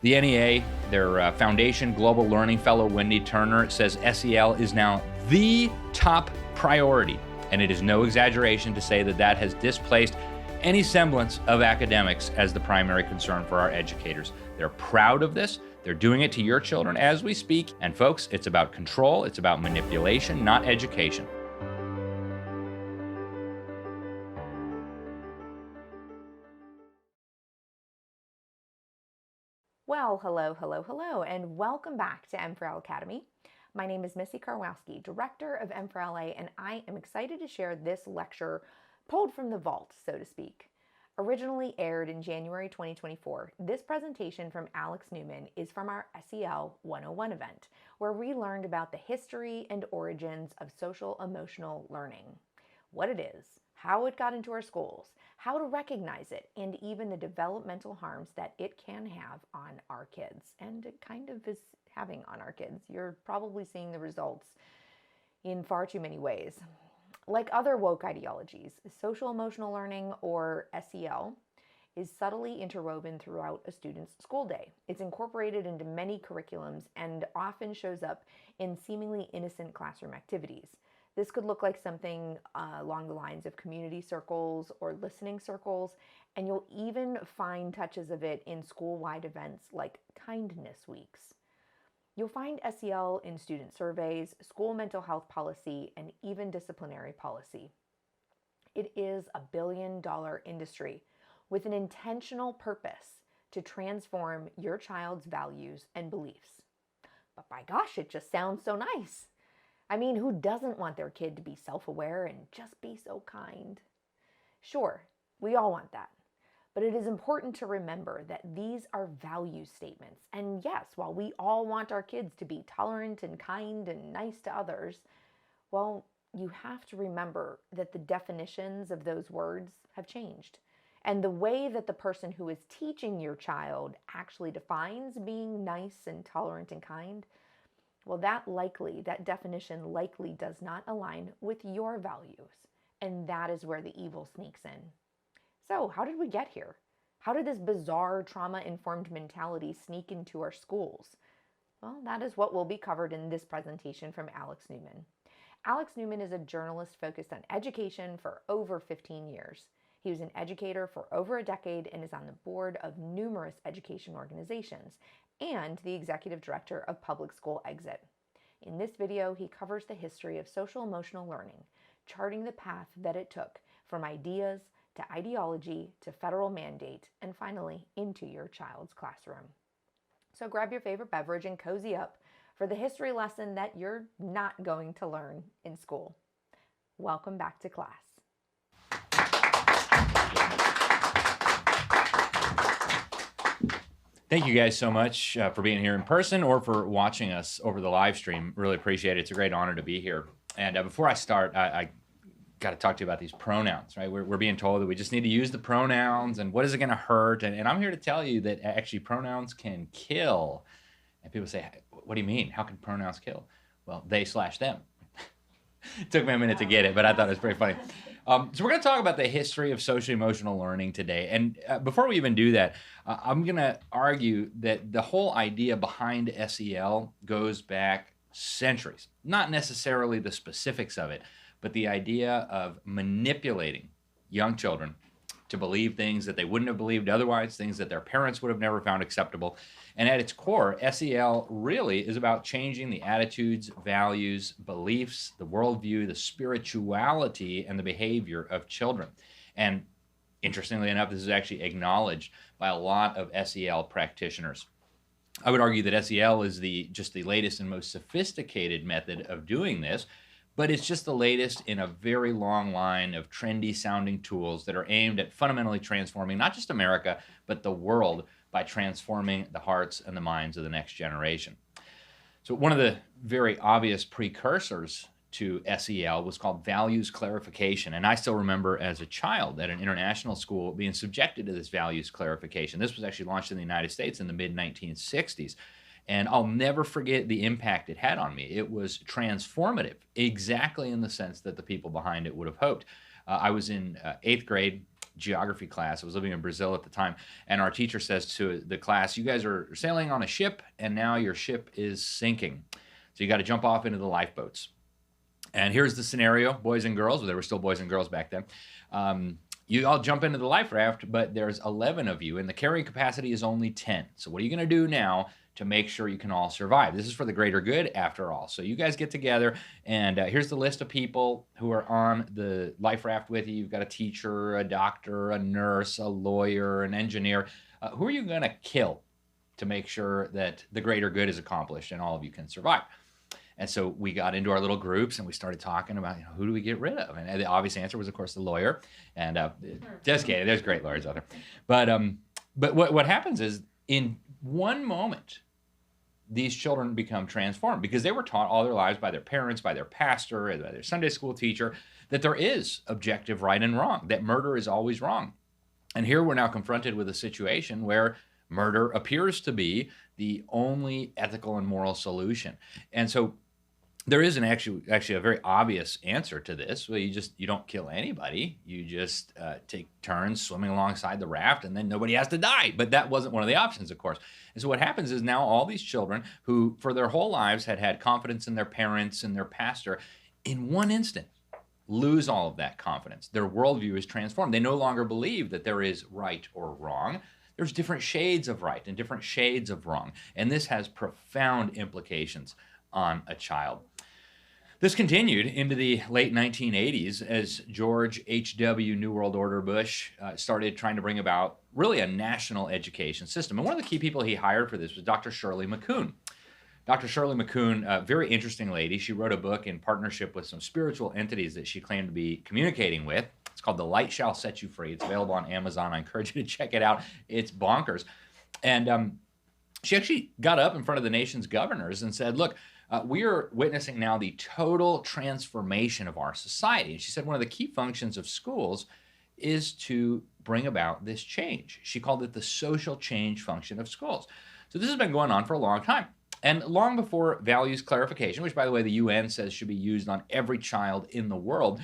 The NEA, their Foundation Global Learning Fellow, Wendy Turner, says SEL is now the top priority. And it is no exaggeration to say that that has displaced any semblance of academics as the primary concern for our educators. They're proud of this. They're doing it to your children as we speak. And folks, it's about control. It's about manipulation, not education. Well, hello, and welcome back to M4L Academy. My name is Missy Karwowski, Director of M4LA, and I am excited to share this lecture pulled from the vault, so to speak. Originally aired in January 2024, this presentation from Alex Newman is from our SEL 101 event, where we learned about the history and origins of social emotional learning, what it is, how it got into our schools, how to recognize it, and even the developmental harms that it can have on our kids. And it kind of is having on our kids. You're probably seeing the results in far too many ways. Like other woke ideologies, social emotional learning, or SEL, is subtly interwoven throughout a student's school day. It's incorporated into many curriculums and often shows up in seemingly innocent classroom activities. This could look like something along the lines of community circles or listening circles, and you'll even find touches of it in school-wide events like kindness weeks. You'll find SEL in student surveys, school mental health policy, and even disciplinary policy. It is a billion-dollar industry with an intentional purpose to transform your child's values and beliefs. But by gosh, it just sounds so nice. I mean, who doesn't want their kid to be self-aware and just be so kind? Sure, we all want that. But it is important to remember that these are value statements. And yes, while we all want our kids to be tolerant and kind and nice to others, well, you have to remember that the definitions of those words have changed. And the way that the person who is teaching your child actually defines being nice and tolerant and kind, well, that definition likely does not align with your values. And that is where the evil sneaks in. So, how did we get here? How did this bizarre trauma-informed mentality sneak into our schools? Well, that is what will be covered in this presentation from Alex Newman. Alex Newman is a journalist focused on education for over 15 years. He was an educator for over a decade and is on the board of numerous education organizations and the executive director of Public School Exit. In this video, he covers the history of social emotional learning, charting the path that it took from ideas to ideology to federal mandate, and finally into your child's classroom. So grab your favorite beverage and cozy up for the history lesson that you're not going to learn in school. Welcome back to class. Thank you guys so much for being here in person or for watching us over the live stream. Really appreciate it. It's a great honor to be here. And before I start, I got to talk to you about these pronouns, right? We're being told that we just need to use the pronouns and what is it going to hurt? And I'm here to tell you that actually pronouns can kill. And people say, what do you mean? How can pronouns kill? Well, they/them. It took me a minute to get it, but I thought it was pretty funny. So we're going to talk about the history of social emotional learning today. And before we even do that, I'm going to argue that the whole idea behind SEL goes back centuries. Not necessarily the specifics of it, but the idea of manipulating young children to believe things that they wouldn't have believed otherwise, things that their parents would have never found acceptable. And at its core, SEL really is about changing the attitudes, values, beliefs, the worldview, the spirituality, and the behavior of children. And interestingly enough, this is actually acknowledged by a lot of SEL practitioners. I would argue that SEL is just the latest and most sophisticated method of doing this, but it's just the latest in a very long line of trendy sounding tools that are aimed at fundamentally transforming not just America, but the world by transforming the hearts and the minds of the next generation. So one of the very obvious precursors to SEL was called values clarification. And I still remember as a child at an international school being subjected to this values clarification. This was actually launched in the United States in the mid-1960s. And I'll never forget the impact it had on me. It was transformative, exactly in the sense that the people behind it would have hoped. I was in 8th grade, geography class. I was living in Brazil at the time. And our teacher says to the class, you guys are sailing on a ship and now your ship is sinking. So you got to jump off into the lifeboats. And here's the scenario, boys and girls. Well, there were still boys and girls back then. You all jump into the life raft, but there's 11 of you and the carrying capacity is only 10. So what are you going to do now to make sure you can all survive? This is for the greater good after all. So you guys get together and here's the list of people who are on the life raft with you. You've got a teacher, a doctor, a nurse, a lawyer, an engineer. Who are you going to kill to make sure that the greater good is accomplished and all of you can survive? And so we got into our little groups and we started talking about, who do we get rid of? And the obvious answer was, of course, the lawyer. And just kidding, there's great lawyers out there. But what happens is in one moment, these children become transformed because they were taught all their lives by their parents, by their pastor, by their Sunday school teacher, that there is objective right and wrong, that murder is always wrong. And here we're now confronted with a situation where murder appears to be the only ethical and moral solution. And so there is actually a very obvious answer to this. Well, you don't kill anybody. You just take turns swimming alongside the raft, and then nobody has to die. But that wasn't one of the options, of course. And so what happens is now all these children who, for their whole lives, had confidence in their parents and their pastor, in one instant, lose all of that confidence. Their worldview is transformed. They no longer believe that there is right or wrong. There's different shades of right and different shades of wrong. And this has profound implications on a child. This continued into the late 1980s as George H.W. New World Order Bush started trying to bring about really a national education system. And one of the key people he hired for this was Dr. Shirley McCoon. Dr. Shirley McCoon, a very interesting lady. She wrote a book in partnership with some spiritual entities that she claimed to be communicating with. It's called The Light Shall Set You Free. It's available on Amazon. I encourage you to check it out. It's bonkers. And she actually got up in front of the nation's governors and said, look, we are witnessing now the total transformation of our society. And she said one of the key functions of schools is to bring about this change. She called it the social change function of schools. So this has been going on for a long time. And long before values clarification, which by the way the UN says should be used on every child in the world,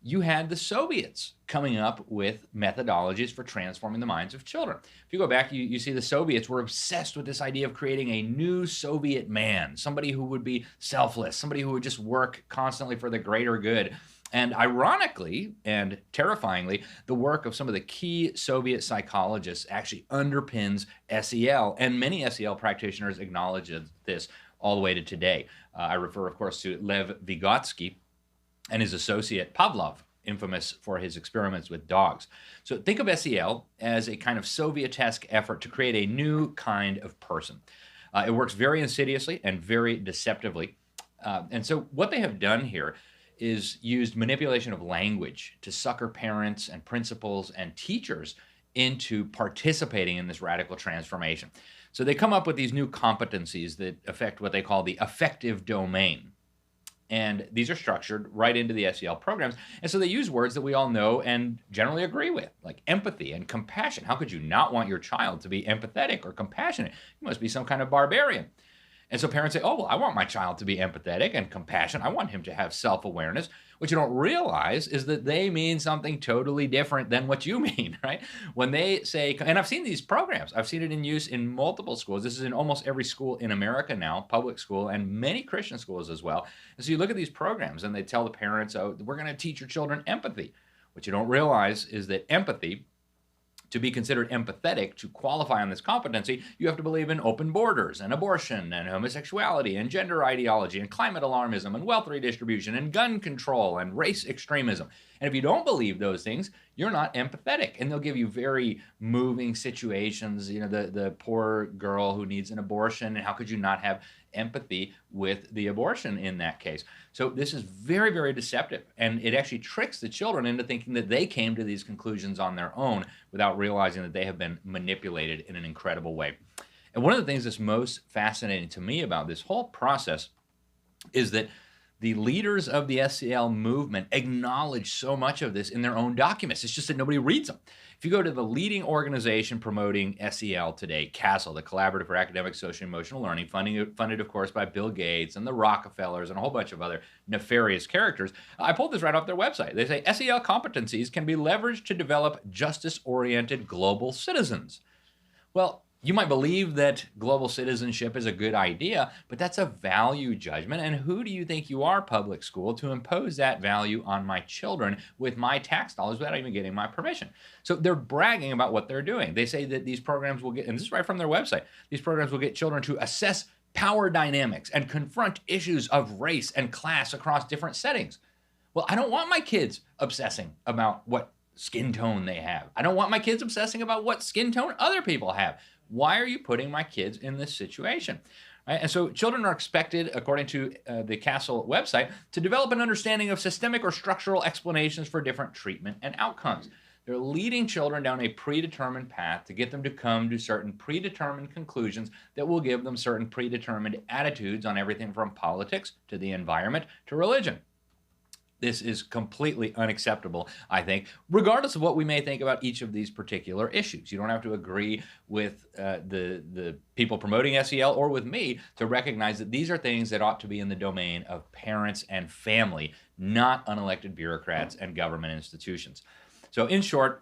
you had the Soviets coming up with methodologies for transforming the minds of children. If you go back, you see the Soviets were obsessed with this idea of creating a new Soviet man, somebody who would be selfless, somebody who would just work constantly for the greater good. And ironically and terrifyingly, the work of some of the key Soviet psychologists actually underpins SEL, and many SEL practitioners acknowledge this all the way to today. I refer, of course, to Lev Vygotsky and his associate Pavlov, infamous for his experiments with dogs. So think of SEL as a kind of Soviet-esque effort to create a new kind of person. It works very insidiously and very deceptively. And so what they have done here is used manipulation of language to sucker parents and principals and teachers into participating in this radical transformation. So they come up with these new competencies that affect what they call the affective domain. And these are structured right into the SEL programs. And so they use words that we all know and generally agree with, like empathy and compassion. How could you not want your child to be empathetic or compassionate? You must be some kind of barbarian. And so parents say, oh, well, I want my child to be empathetic and compassionate. I want him to have self-awareness. What you don't realize is that they mean something totally different than what you mean, right? When they say, and I've seen these programs, I've seen it in use in multiple schools. This is in almost every school in America now, public school, and many Christian schools as well. And so you look at these programs and they tell the parents, oh, we're going to teach your children empathy. What you don't realize is that empathy, to be considered empathetic, to qualify on this competency, you have to believe in open borders and abortion and homosexuality and gender ideology and climate alarmism and wealth redistribution and gun control and race extremism. And if you don't believe those things, you're not empathetic. And they'll give you very moving situations, you know, the poor girl who needs an abortion, and how could you not have empathy with the abortion in that case? So this is very, very deceptive, and it actually tricks the children into thinking that they came to these conclusions on their own without realizing that they have been manipulated in an incredible way. And one of the things that's most fascinating to me about this whole process is that The leaders of the SEL movement acknowledge so much of this in their own documents. It's just that nobody reads them. If you go to the leading organization promoting SEL today, CASEL, the Collaborative for Academic, Social, and Emotional Learning, funded, of course, by Bill Gates and the Rockefellers and a whole bunch of other nefarious characters. I pulled this right off their website. They say SEL competencies can be leveraged to develop justice-oriented global citizens. Well, you might believe that global citizenship is a good idea, but that's a value judgment. And who do you think you are, public school, to impose that value on my children with my tax dollars without even getting my permission? So they're bragging about what they're doing. They say that these programs will get, and this is right from their website, these programs will get children to assess power dynamics and confront issues of race and class across different settings. Well, I don't want my kids obsessing about what skin tone they have. I don't want my kids obsessing about what skin tone other people have. Why are you putting my kids in this situation? Right? And so children are expected, according to the CASEL website, to develop an understanding of systemic or structural explanations for different treatment and outcomes. They're leading children down a predetermined path to get them to come to certain predetermined conclusions that will give them certain predetermined attitudes on everything from politics to the environment to religion. This is completely unacceptable, I think, regardless of what we may think about each of these particular issues. You don't have to agree with the people promoting SEL or with me to recognize that these are things that ought to be in the domain of parents and family, not unelected bureaucrats and government institutions. So in short,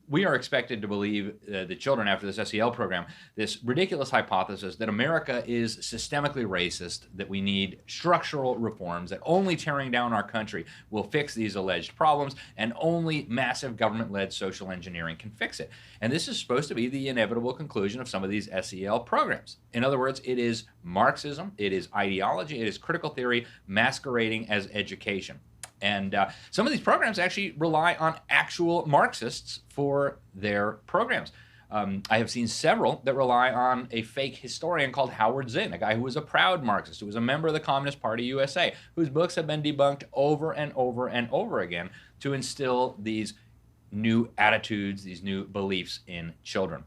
we are expected to believe the children after this SEL program, this ridiculous hypothesis that America is systemically racist, that we need structural reforms, that only tearing down our country will fix these alleged problems, and only massive government-led social engineering can fix it. And this is supposed to be the inevitable conclusion of some of these SEL programs. In other words, it is Marxism, it is ideology, it is critical theory masquerading as education. And some of these programs actually rely on actual Marxists for their programs. I have seen several that rely on a fake historian called Howard Zinn, a guy who was a proud Marxist, who was a member of the Communist Party USA, whose books have been debunked over and over and over again to instill these new attitudes, these new beliefs in children.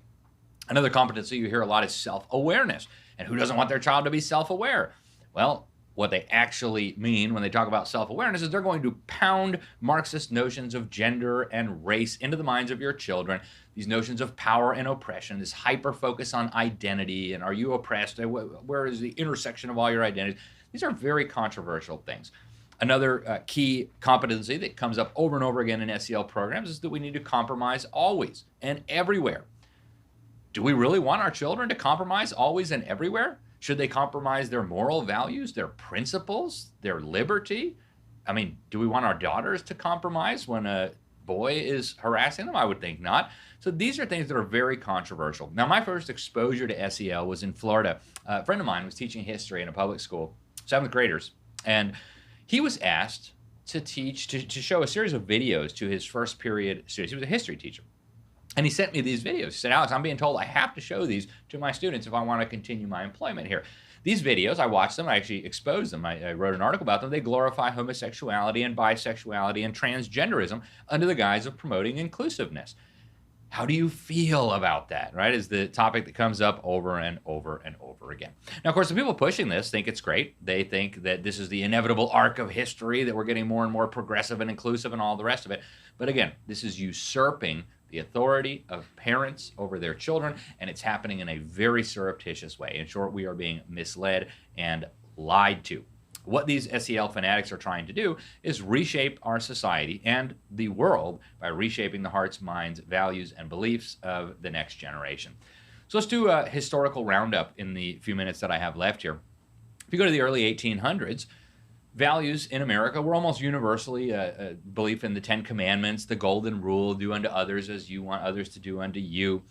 Another competency you hear a lot is self-awareness. And who doesn't want their child to be self-aware? Well, what they actually mean when they talk about self-awareness is they're going to pound Marxist notions of gender and race into the minds of your children, these notions of power and oppression, this hyper-focus on identity, and are you oppressed? Where is the intersection of all your identities? These are very controversial things. Another key competency that comes up over and over again in SEL programs is that we need to compromise always and everywhere. Do we really want our children to compromise always and everywhere? Should they compromise their moral values, their principles, their liberty? I mean, do we want our daughters to compromise when a boy is harassing them? I would think not. So these are things that are very controversial. Now, my first exposure to SEL was in Florida. A friend of mine was teaching history in a public school, 7th graders, and he was asked to teach, to show a series of videos to his first period students. He was a history teacher. And he sent me these videos. He said, Alex, I'm being told I have to show these to my students if I want to continue my employment here. These videos, I watched them, I actually exposed them. I wrote an article about them. They glorify homosexuality and bisexuality and transgenderism under the guise of promoting inclusiveness. How do you feel about that, right? Is the topic that comes up over and over and over again. Now, of course, the people pushing this think it's great. They think that this is the inevitable arc of history, that we're getting more and more progressive and inclusive and all the rest of it. But again, this is usurping the authority of parents over their children, and it's happening in a very surreptitious way. In short, we are being misled and lied to. What these SEL fanatics are trying to do is reshape our society and the world by reshaping the hearts, minds, values, and beliefs of the next generation. So let's do a historical roundup in the few minutes that I have left here. If you go to the early 1800s, values in America were almost universally a belief in the 10 Commandments, the Golden Rule, do unto others as you want others to do unto you,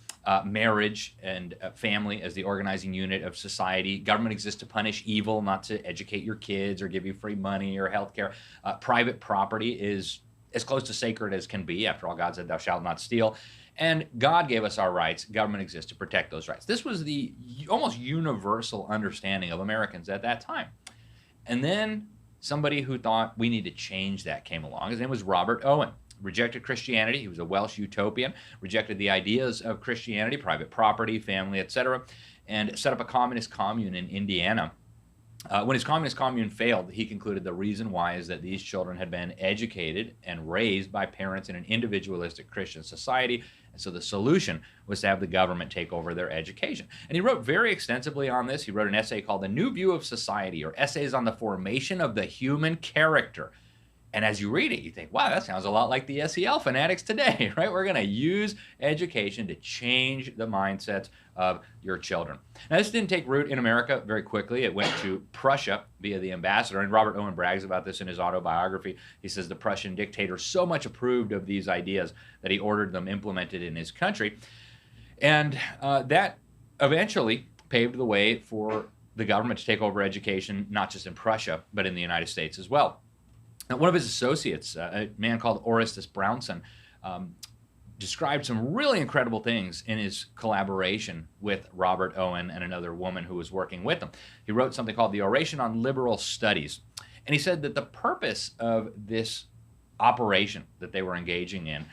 marriage and family as the organizing unit of society. Government exists to punish evil, not to educate your kids or give you free money or health care. Private property is as close to sacred as can be. After all, God said, thou shalt not steal. And God gave us our rights. Government exists to protect those rights. This was the almost universal understanding of Americans at that time. And then somebody who thought we need to change that came along. His name was Robert Owen. Rejected Christianity. He was a Welsh utopian. Rejected the ideas of Christianity, private property, family, etc., and set up a communist commune in Indiana. When his communist commune failed, he concluded the reason why is that these children had been educated and raised by parents in an individualistic Christian society. And so the solution was to have the government take over their education. And he wrote very extensively on this. He wrote an essay called The New View of Society, or Essays on the Formation of the Human Character. And as you read it, you think, wow, that sounds a lot like the SEL fanatics today, right? We're going to use education to change the mindsets of your children. Now, this didn't take root in America very quickly. It went to Prussia via the ambassador. And Robert Owen brags about this in his autobiography. He says the Prussian dictator so much approved of these ideas that he ordered them implemented in his country. And that eventually paved the way for the government to take over education, not just in Prussia, but in the United States as well. Now, one of his associates, a man called Orestes Brownson, described some really incredible things in his collaboration with Robert Owen and another woman who was working with him. He wrote something called The Oration on Liberal Studies. And he said that the purpose of this operation that they were engaging in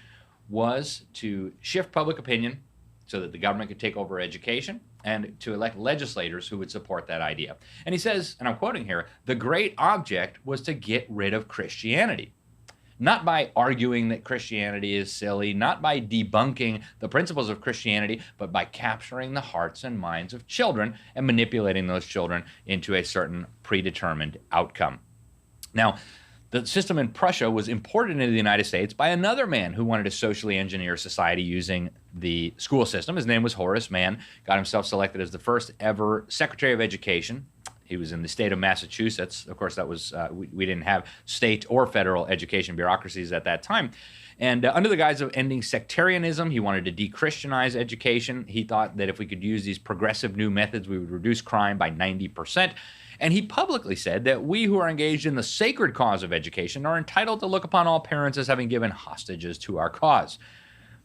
was to shift public opinion so that the government could take over education, and to elect legislators who would support that idea. And he says, and I'm quoting here, the great object was to get rid of Christianity. Not by arguing that Christianity is silly, not by debunking the principles of Christianity, but by capturing the hearts and minds of children and manipulating those children into a certain predetermined outcome. Now, the system in Prussia was imported into the United States by another man who wanted to socially engineer society using the school system. His name was Horace Mann, got himself selected as the first ever Secretary of Education. He was in the state of Massachusetts. Of course, that was we didn't have state or federal education bureaucracies at that time. And under the guise of ending sectarianism, he wanted to de-Christianize education. He thought that if we could use these progressive new methods, we would reduce crime by 90%. And he publicly said that we who are engaged in the sacred cause of education are entitled to look upon all parents as having given hostages to our cause.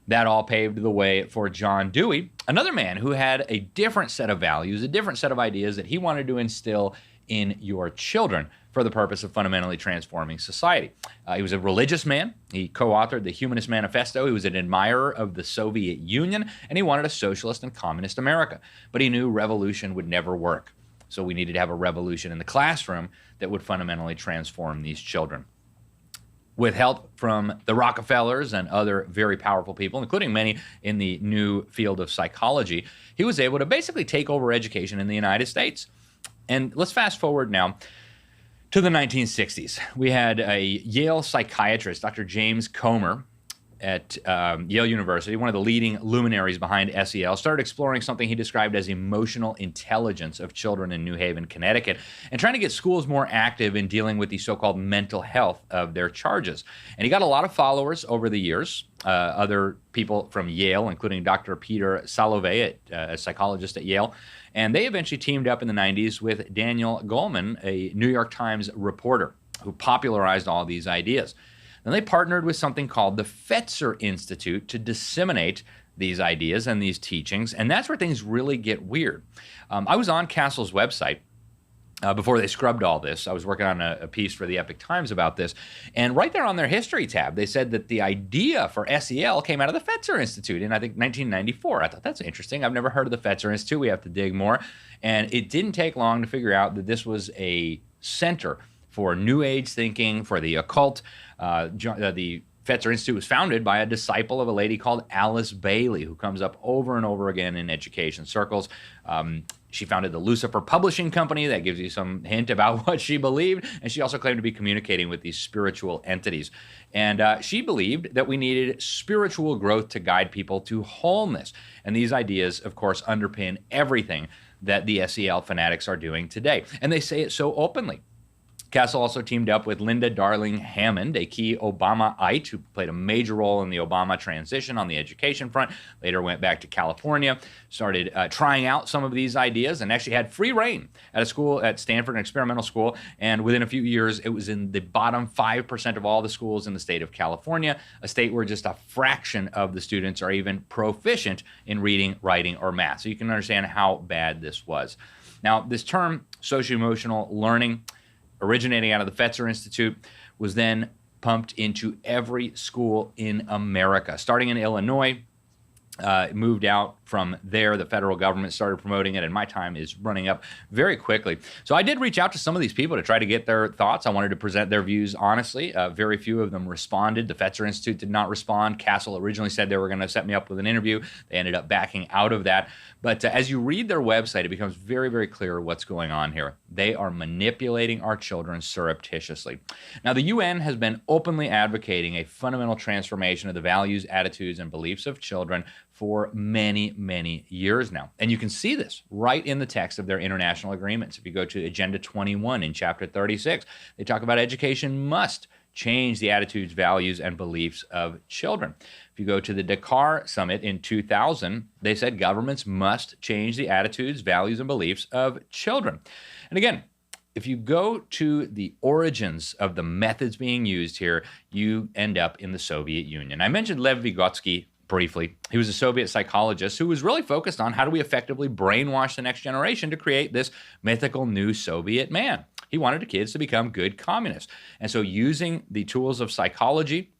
That all paved the way for John Dewey, another man who had a different set of values, a different set of ideas that he wanted to instill in your children for the purpose of fundamentally transforming society. He was a religious man. He co-authored the Humanist Manifesto. He was an admirer of the Soviet Union, and he wanted a socialist and communist America. But he knew revolution would never work. So we needed to have a revolution in the classroom that would fundamentally transform these children. With help from the Rockefellers and other very powerful people, including many in the new field of psychology, he was able to basically take over education in the United States. And let's fast forward now to the 1960s. We had a Yale psychiatrist, Dr. James Comer, at Yale University, one of the leading luminaries behind SEL, started exploring something he described as emotional intelligence of children in New Haven, Connecticut, and trying to get schools more active in dealing with the so-called mental health of their charges. And he got a lot of followers over the years. Other people from Yale, including Dr. Peter Salovey, a psychologist at Yale, and they eventually teamed up in the 90s with Daniel Goleman, a New York Times reporter who popularized all these ideas. Then they partnered with something called the Fetzer Institute to disseminate these ideas and these teachings, and that's where things really get weird. I was on CASEL's website before they scrubbed all this. I was working on a piece for the Epic Times about this, and right there on their history tab, they said that the idea for SEL came out of the Fetzer Institute in, I think, 1994. I thought, that's interesting. I've never heard of the Fetzer Institute. We have to dig more. And it didn't take long to figure out that this was a center for New Age thinking, for the occult. The Fetzer Institute was founded by a disciple of a lady called Alice Bailey, who comes up over and over again in education circles. She founded the Lucifer Publishing Company. That gives you some hint about what she believed. And she also claimed to be communicating with these spiritual entities. And she believed that we needed spiritual growth to guide people to wholeness. And these ideas, of course, underpin everything that the SEL fanatics are doing today. And they say it so openly. CASEL also teamed up with Linda Darling Hammond, a key Obamaite who played a major role in the Obama transition on the education front, later went back to California, started trying out some of these ideas, and actually had free reign at a school at Stanford, an experimental school, and within a few years, it was in the bottom 5% of all the schools in the state of California, a state where just a fraction of the students are even proficient in reading, writing, or math. So you can understand how bad this was. Now, this term, socio-emotional learning, originating out of the Fetzer Institute, was then pumped into every school in America, starting in Illinois. moved out from there. The federal government started promoting it, and my time is running up very quickly. So I did reach out to some of these people to try to get their thoughts. I wanted to present their views honestly. Very few of them responded. The Fetzer Institute did not respond. CASEL originally said they were going to set me up with an interview. They ended up backing out of that. But as you read their website, it becomes very, very clear what's going on here. They are manipulating our children surreptitiously. Now, the UN has been openly advocating a fundamental transformation of the values, attitudes, and beliefs of children for many, many years now. And you can see this right in the text of their international agreements. If you go to Agenda 21 in Chapter 36, they talk about education must change the attitudes, values, and beliefs of children. If you go to the Dakar Summit in 2000, they said governments must change the attitudes, values, and beliefs of children. And again, if you go to the origins of the methods being used here, you end up in the Soviet Union. I mentioned Lev Vygotsky briefly. He was a Soviet psychologist who was really focused on how do we effectively brainwash the next generation to create this mythical new Soviet man. He wanted the kids to become good communists. And so using the tools of psychology,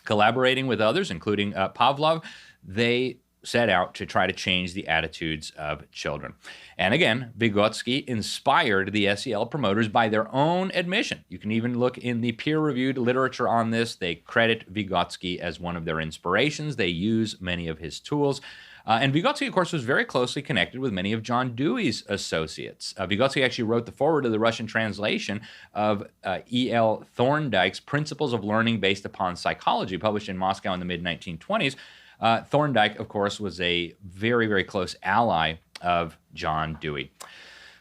collaborating with others, including Pavlov, they set out to try to change the attitudes of children. And again, Vygotsky inspired the SEL promoters by their own admission. You can even look in the peer-reviewed literature on this. They credit Vygotsky as one of their inspirations. They use many of his tools. And Vygotsky, of course, was very closely connected with many of John Dewey's associates. Vygotsky actually wrote the foreword to the Russian translation of E.L. Thorndike's Principles of Learning Based Upon Psychology, published in Moscow in the mid-1920s. Thorndike, of course, was a very, very close ally of John Dewey.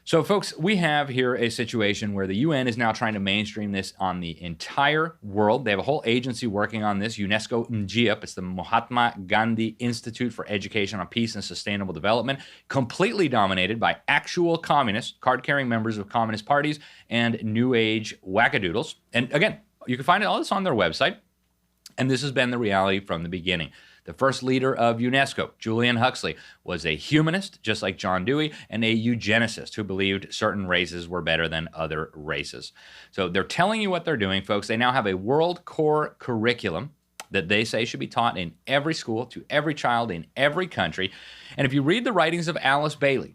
So, folks, we have here a situation where the UN is now trying to mainstream this on the entire world. They have a whole agency working on this, UNESCO NGIP. It's the Mahatma Gandhi Institute for Education on Peace and Sustainable Development, completely dominated by actual communists, card-carrying members of communist parties, and New Age wackadoodles. And again, you can find all this on their website. And this has been the reality from the beginning. The first leader of UNESCO, Julian Huxley, was a humanist, just like John Dewey, and a eugenicist who believed certain races were better than other races. So they're telling you what they're doing, folks. They now have a world core curriculum that they say should be taught in every school to every child in every country. And if you read the writings of Alice Bailey,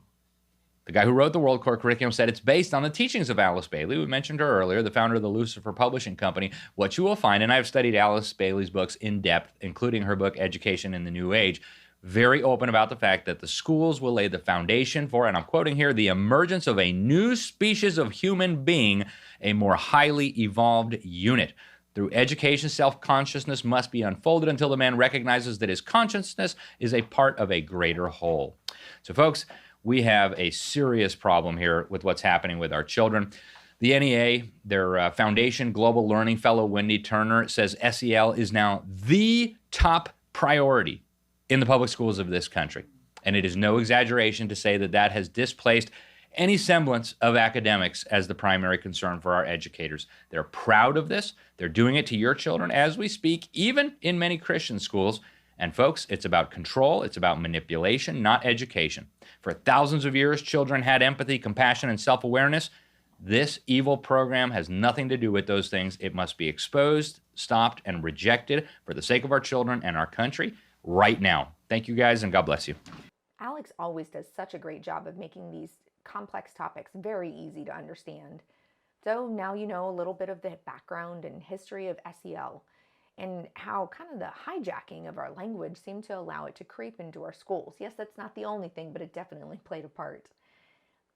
the guy who wrote the World Core Curriculum said it's based on the teachings of Alice Bailey. We mentioned her earlier, the founder of the Lucifer Publishing Company. What you will find, and I've studied Alice Bailey's books in depth, including her book, Education in the New Age, very open about the fact that the schools will lay the foundation for, and I'm quoting here, the emergence of a new species of human being, a more highly evolved unit. Through education, self-consciousness must be unfolded until the man recognizes that his consciousness is a part of a greater whole. So, folks, we have a serious problem here with what's happening with our children. The NEA, their Foundation Global Learning Fellow Wendy Turner, says SEL is now the top priority in the public schools of this country. And it is no exaggeration to say that that has displaced any semblance of academics as the primary concern for our educators. They're proud of this. They're doing it to your children as we speak, even in many Christian schools. And folks, it's about control, it's about manipulation, not education. For thousands of years, children had empathy, compassion, and self-awareness. This evil program has nothing to do with those things. It must be exposed, stopped, and rejected for the sake of our children and our country right now. Thank you guys, and God bless you. Alex always does such a great job of making these complex topics very easy to understand. So now you know a little bit of the background and history of SEL, and how kind of the hijacking of our language seemed to allow it to creep into our schools. Yes, that's not the only thing, but it definitely played a part.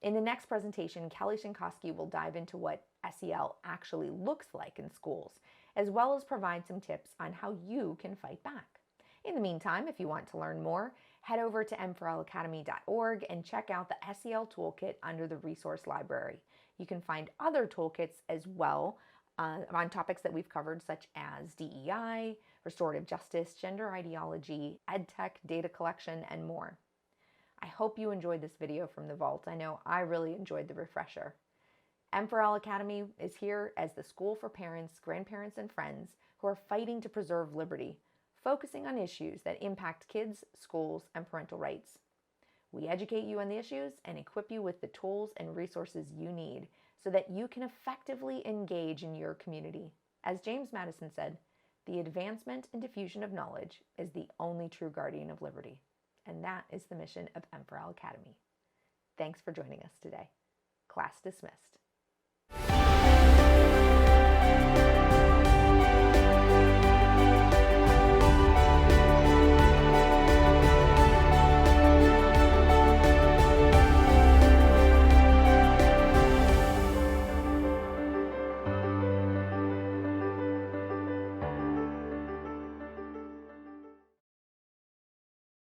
In the next presentation, Kelly Shinkowski will dive into what SEL actually looks like in schools, as well as provide some tips on how you can fight back. In the meantime, if you want to learn more, head over to M4LAcademy.org and check out the SEL Toolkit under the Resource Library. You can find other toolkits as well on topics that we've covered, such as DEI, restorative justice, gender ideology, EdTech, data collection, and more. I hope you enjoyed this video from the vault. I know I really enjoyed the refresher. M4L Academy is here as the school for parents, grandparents, and friends who are fighting to preserve liberty, focusing on issues that impact kids, schools, and parental rights. We educate you on the issues and equip you with the tools and resources you need so that you can effectively engage in your community. As James Madison said, the advancement and diffusion of knowledge is the only true guardian of liberty. and that is the mission of M4L Academy. Thanks for joining us today. Class dismissed.